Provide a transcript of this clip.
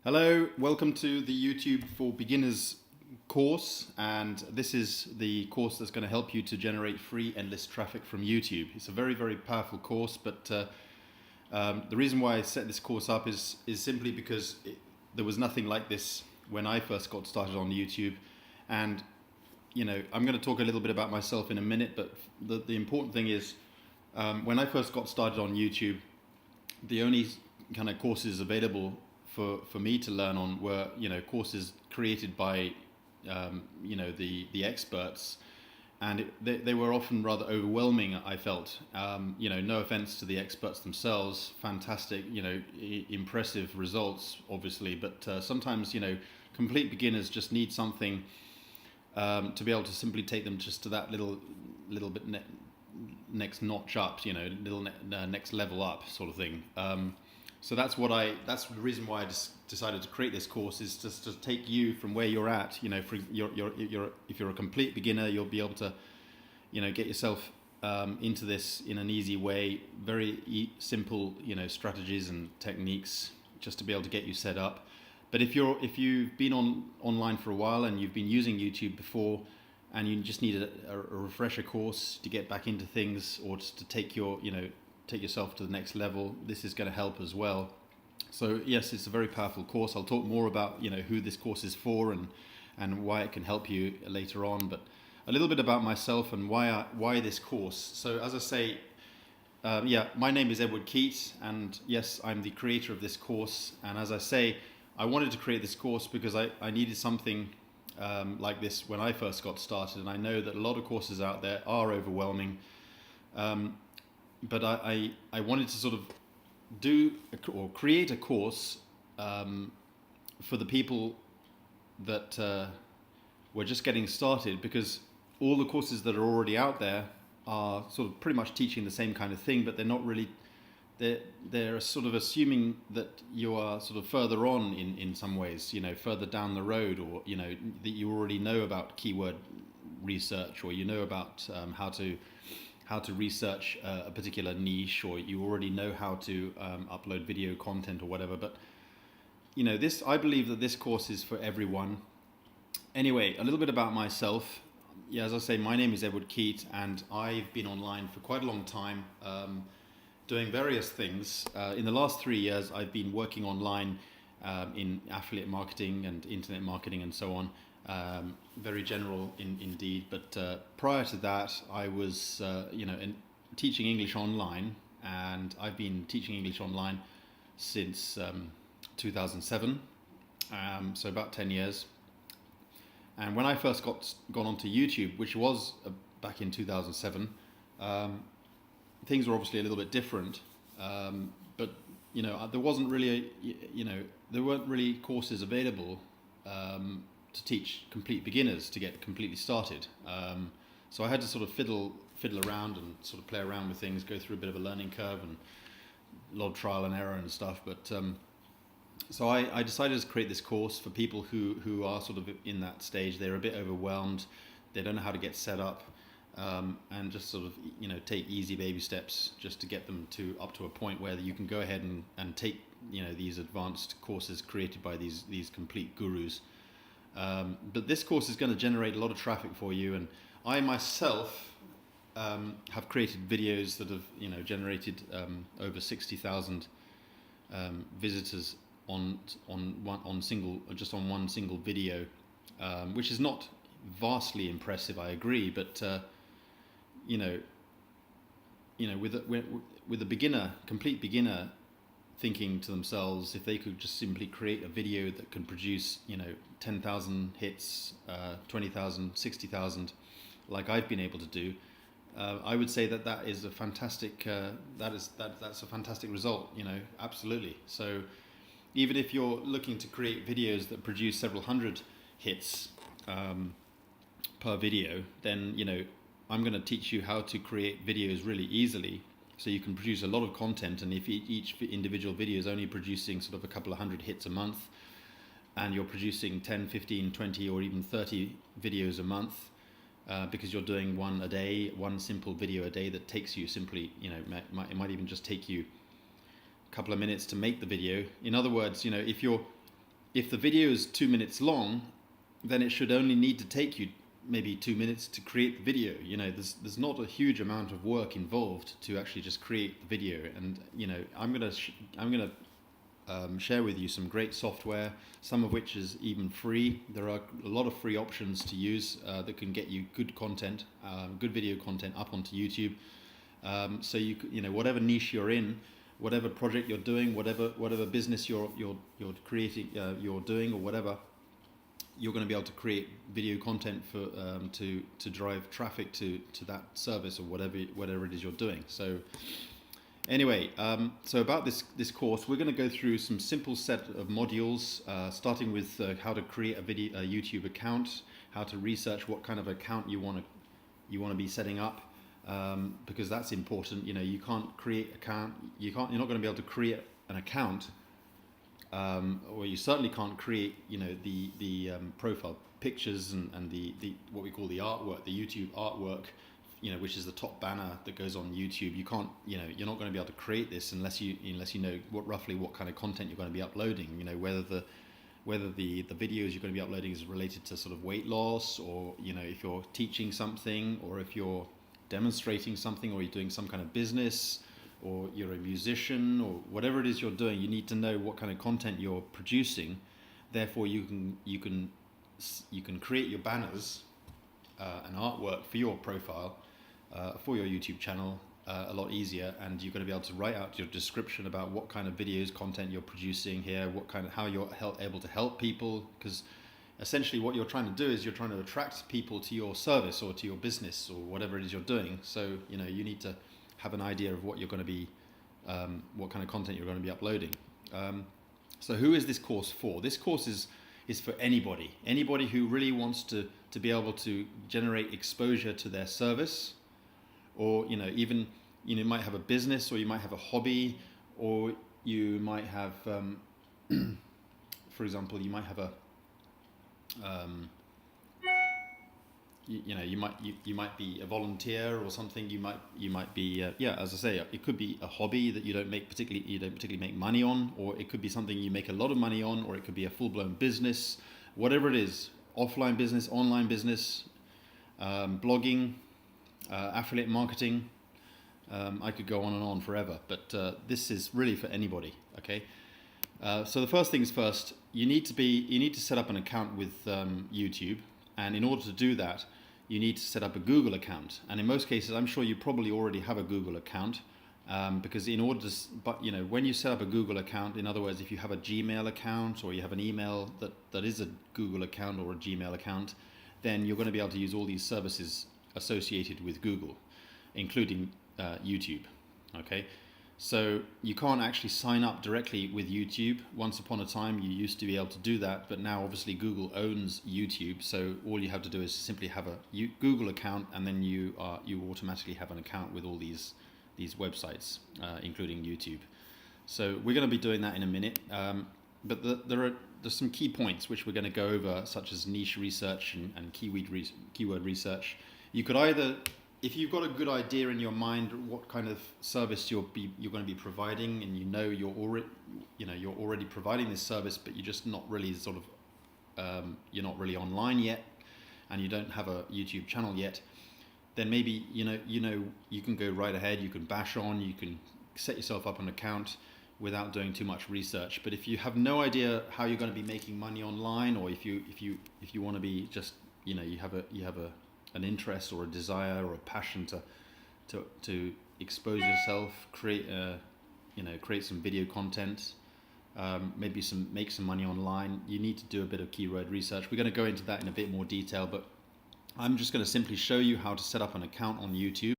Hello, welcome to the YouTube for Beginners course, and this is the course that's going to help you to generate free endless traffic from YouTube. It's a very, very powerful course, but the reason why I set this course up is simply because there was nothing like this when I first got started on YouTube. And I'm going to talk a little bit about myself in a minute, but the important thing is when I first got started on YouTube, the only kind of courses available for me to learn on were courses created by the experts, and they were often rather overwhelming, I felt. No offense to the experts themselves, fantastic, impressive results obviously, but sometimes complete beginners just need something to be able to simply take them just to that little bit next notch up, next level up sort of thing. So that's the reason why I decided to create this course, is just to take you from where you're at. If you're a complete beginner, you'll be able to, get yourself into this in an easy way. Very simple, strategies and techniques just to be able to get you set up. But if you've been online for a while and you've been using YouTube before, and you just need a refresher course to get back into things, or just to take yourself to the next level, this is going to help as well. So yes, it's a very powerful course. I'll talk more about who this course is for and why it can help you later on, but a little bit about myself and why this course. So as I say, my name is Edward Keat, and yes, I'm the creator of this course. And as I say, I wanted to create this course because I needed something like this when I first got started, and I know that a lot of courses out there are overwhelming. But I wanted to sort of create a course for the people that were just getting started, because all the courses that are already out there are sort of pretty much teaching the same kind of thing, but they're not really, they're sort of assuming that you are sort of further on in some ways, further down the road, or that you already know about keyword research, or about how to research a particular niche, or you already know how to upload video content or whatever. But I believe that this course is for everyone. Anyway, a little bit about myself. Yeah, as I say, my name is Edward Keat, and I've been online for quite a long time, doing various things. In the last 3 years, I've been working online in affiliate marketing and internet marketing and so on. Very general indeed, but prior to that, I was teaching English online, and I've been teaching English online since 2007, so about 10 years. And when I first gone onto YouTube, which was back in 2007, things were obviously a little bit different, but there wasn't really there weren't really courses available to teach complete beginners to get completely started. So I had to sort of fiddle around and sort of play around with things, go through a bit of a learning curve and a lot of trial and error and stuff. But so I decided to create this course for people who are sort of in that stage. They're a bit overwhelmed, they don't know how to get set up, and just sort of take easy baby steps just to get them up to a point where you can go ahead and take these advanced courses created by these complete gurus. But this course is going to generate a lot of traffic for you, and I myself have created videos that have generated over 60,000 visitors on one single video, which is not vastly impressive, I agree, but with a complete beginner thinking to themselves, if they could just simply create a video that can produce 10,000 hits, 20,000, 60,000, like I've been able to do, I would say that is a fantastic that's a fantastic result, absolutely. So even if you're looking to create videos that produce several hundred hits per video, then I'm going to teach you how to create videos really easily, so you can produce a lot of content. And if each individual video is only producing sort of a couple of hundred hits a month, and you're producing 10, 15, 20 or even 30 videos a month, because you're doing one a day, one simple video a day that takes you simply, it might even just take you a couple of minutes to make the video. In other words, if you're if the video is 2 minutes long, then it should only need to take you maybe 2 minutes to create the video. There's not a huge amount of work involved to actually just create the video. And I'm gonna share with you some great software, some of which is even free. There are a lot of free options to use that can get you good content, good video content up onto YouTube. So whatever niche you're in, whatever project you're doing, whatever business you're creating, you're doing, or whatever, you're going to be able to create video content for to drive traffic to that service or whatever it is you're doing. So anyway, so about this course, we're going to go through some simple set of modules, starting with how to create a YouTube account, how to research what kind of account you want to be setting up. Because that's important. You can't create account. You're not going to be able to create an account, or you certainly can't create, the profile pictures and the what we call the artwork, the YouTube artwork, which is the top banner that goes on YouTube. You can't, you're not going to be able to create this unless you know roughly what kind of content you're going to be uploading. Whether the videos you're going to be uploading is related to sort of weight loss, or if you're teaching something, or if you're demonstrating something, or you're doing some kind of business, or you're a musician, or whatever it is you're doing. You need to know what kind of content you're producing. Therefore, you can create your banners and artwork for your profile, for your YouTube channel a lot easier, and you're going to be able to write out your description about what kind of videos, content you're producing here, how you're able to help people, because essentially what you're trying to do is you're trying to attract people to your service or to your business or whatever it is you're doing. So you need to have an idea of what you're going to be, what kind of content you're going to be uploading. So who is this course for? This course is for anybody who really wants to be able to generate exposure to their service, or even you might have a business, or you might have a hobby, or you might have for example, you might have a you might be a volunteer or something. You might be as I say, it could be a hobby that you don't particularly make money on, or it could be something you make a lot of money on, or it could be a full-blown business, whatever it is, offline business, online business, blogging, affiliate marketing. I could go on and on forever, but this is really for anybody. Okay. So the first things first, you need to set up an account with YouTube, and in order to do that, you need to set up a Google account. And in most cases, I'm sure you probably already have a Google account, because in order to, when you set up a Google account, in other words, if you have a Gmail account, or you have an email that is a Google account or a Gmail account, then you're going to be able to use all these services associated with Google, including YouTube. Okay. So you can't actually sign up directly with YouTube. Once upon a time, you used to be able to do that, but now obviously Google owns YouTube. So all you have to do is simply have a Google account, and then you automatically have an account with all these websites, including YouTube. So we're going to be doing that in a minute. But there's some key points which we're going to go over, such as niche research and keyword research. You could either, if you've got a good idea in your mind what kind of service you're going to be providing, and you're already providing this service, but you're just not really you're not really online yet, and you don't have a YouTube channel yet, then maybe you can go right ahead. You can bash on. You can set yourself up an account without doing too much research. But if you have no idea how you're going to be making money online, or if you want to be just you have an interest or a desire or a passion to expose yourself, create some video content, make some money online, you need to do a bit of keyword research. We're going to go into that in a bit more detail, but I'm just going to simply show you how to set up an account on YouTube.